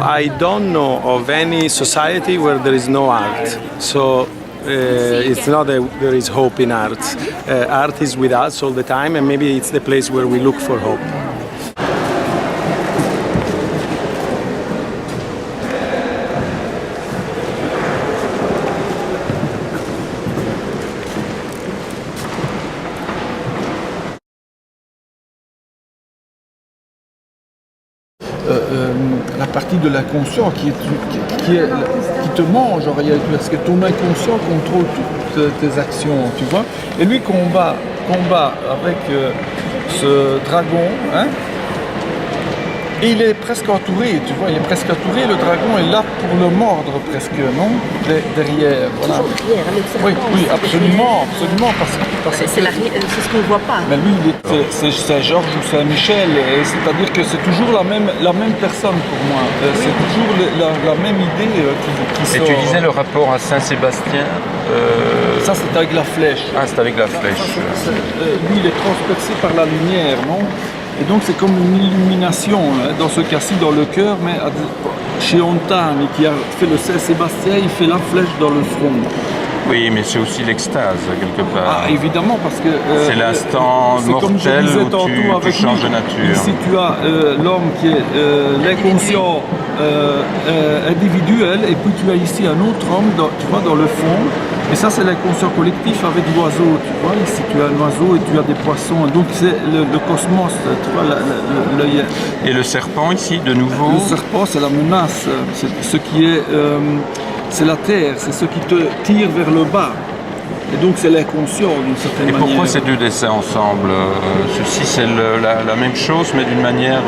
I don't know of any society where there is no art. So it's not that there is hope in art. Art is with us all the time, and maybe it's the place where we look for hope. La partie de l'inconscient qui te mange en réalité, parce que ton inconscient contrôle toutes tes actions, tu vois. Et lui combat avec ce dragon, hein, et il est presque entouré, tu vois, il est presque entouré, le dragon est là pour le mordre presque, non? Derrière, voilà. Toujours derrière, avec serpent. Oui, absolument, parce que c'est ce qu'on ne voit pas. mais lui, c'est Saint-Georges ou Saint-Michel, c'est-à-dire que c'est toujours la même personne pour moi. C'est toujours la même idée qui sort. Et tu disais le rapport à Saint-Sébastien Ça, c'est avec la flèche. Ah, c'est avec la flèche. Lui, il est transpercé par la lumière, non? Et donc, c'est comme une illumination, hein, dans ce cas-ci, dans le cœur, mais chez Ontane, qui a fait le Saint-Sébastien, il fait la flèche dans le front. Oui, mais c'est aussi l'extase, quelque part. Ah, évidemment, parce que... c'est l'instant mortel où tu changes de nature. Ici, tu as l'homme qui est l'inconscient individuel, et puis tu as ici un autre homme, tu vois, dans le fond. Et ça, c'est l'inconscient collectif avec l'oiseau, tu vois. Ici, tu as un oiseau et tu as des poissons. Donc, c'est le cosmos, tu vois. Et le serpent, ici, de nouveau? Le serpent, c'est la menace. C'est ce qui est... c'est la terre, c'est ce qui te tire vers le bas. Et donc c'est l'inconscient d'une certaine manière. Et pourquoi ces deux dessins ensemble? Ceci c'est la même chose mais d'une manière...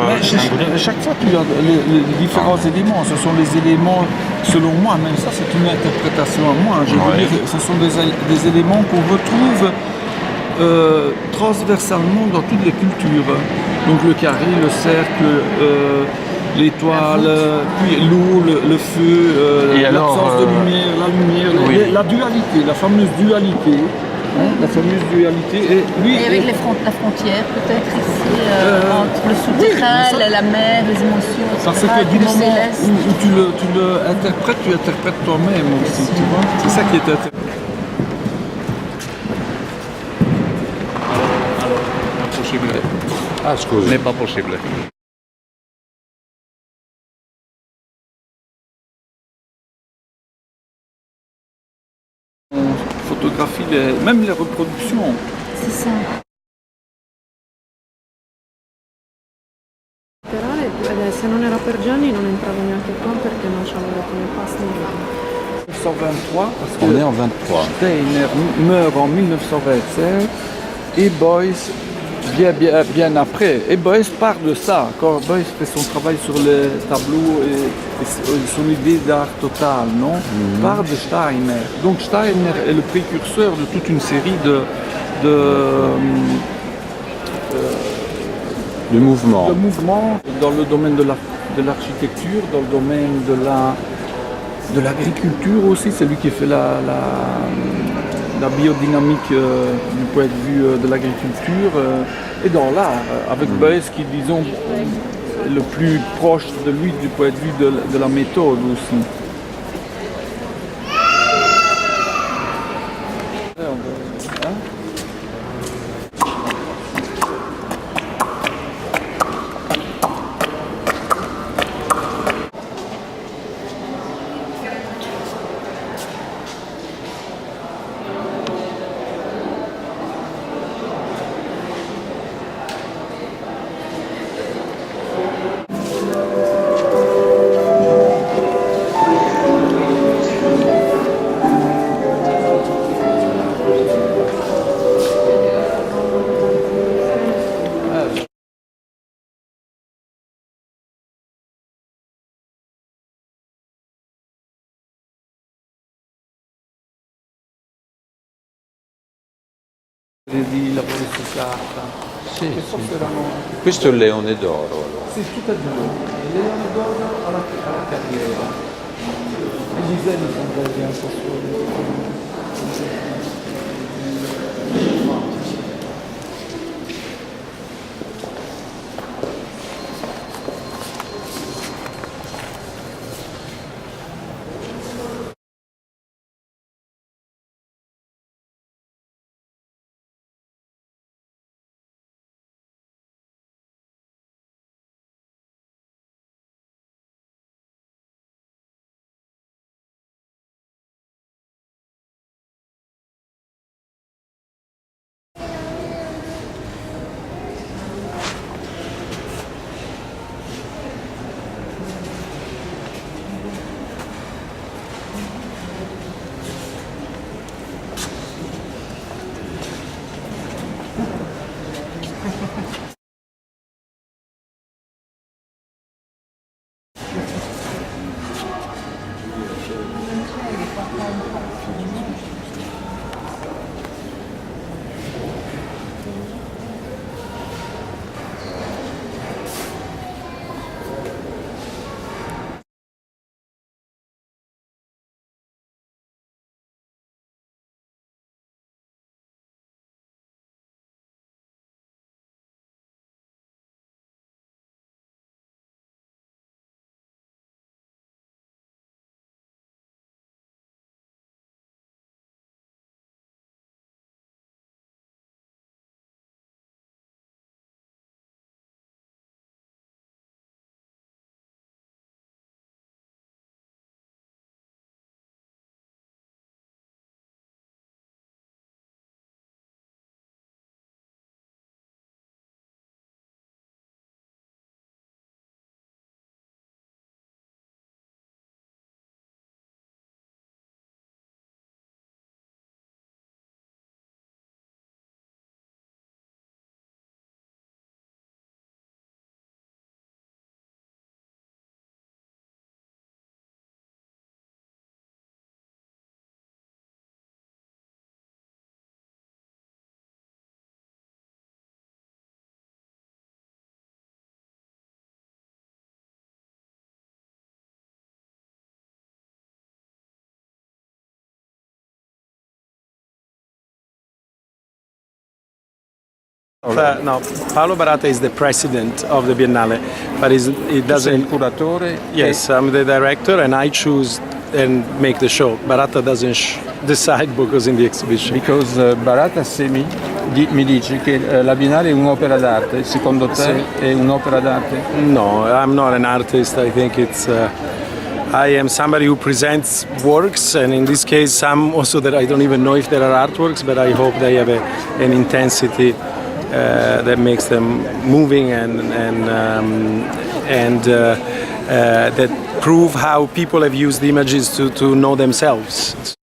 chaque fois tu as les différents éléments, ce sont les éléments selon moi, même ça c'est une interprétation à moi. Je veux dire, ce sont des éléments qu'on retrouve transversalement dans toutes les cultures. Donc le carré, le cercle, l'étoile, puis l'eau, le feu, l'absence de lumière, la lumière, la dualité, la fameuse dualité. Hein, la fameuse dualité. Et avec la frontière, peut-être ici, entre le souterrain, la mer, les émotions, etc. Parce que du moment où tu le interprètes, tu interprètes toi-même aussi, tu vois. C'est ça qui est intéressant. Impossibile. Ah, scusi. N'est pas possible. Photographie même les reproductions. C'est ça. Se non era per Gianni non entravo neanche qua perché non c'avevo come passe ni 1923, parce que on est en 23. Steiner meurt en 1925 et Beuys bien après. Et Beuys part de ça. Quand Beuys fait son travail sur les tableaux et son idée d'art total, non, part de Steiner. Donc Steiner est le précurseur de toute une série de mouvements dans le domaine de l'architecture, dans le domaine de l'agriculture aussi. C'est lui qui fait la biodynamique du point de vue de l'agriculture et dans l'art, avec Beuys qui, disons, est le plus proche de lui du point de vue de la méthode aussi. Di lavori su carta. Sì, Forse erano... Questo è il leone d'oro. Allora. Sì, tutte e due. Il leone d'oro alla carriera. E i disegni sono belli anche suoi. No, Paolo Baratta is the president of the Biennale, but he Tu sei il doesn't. curatore. Yes, I'm the director and I choose and make the show. Baratta doesn't decide because in the exhibition. Because Baratta Semi mi dice che la Biennale è un'opera d'arte. Secondo te è un'opera d'arte? No, I'm not an artist. I think it's. I am somebody who presents works, and in this case, some also that I don't even know if there are artworks, but I hope they have an intensity that makes them moving and that prove how people have used images to know themselves.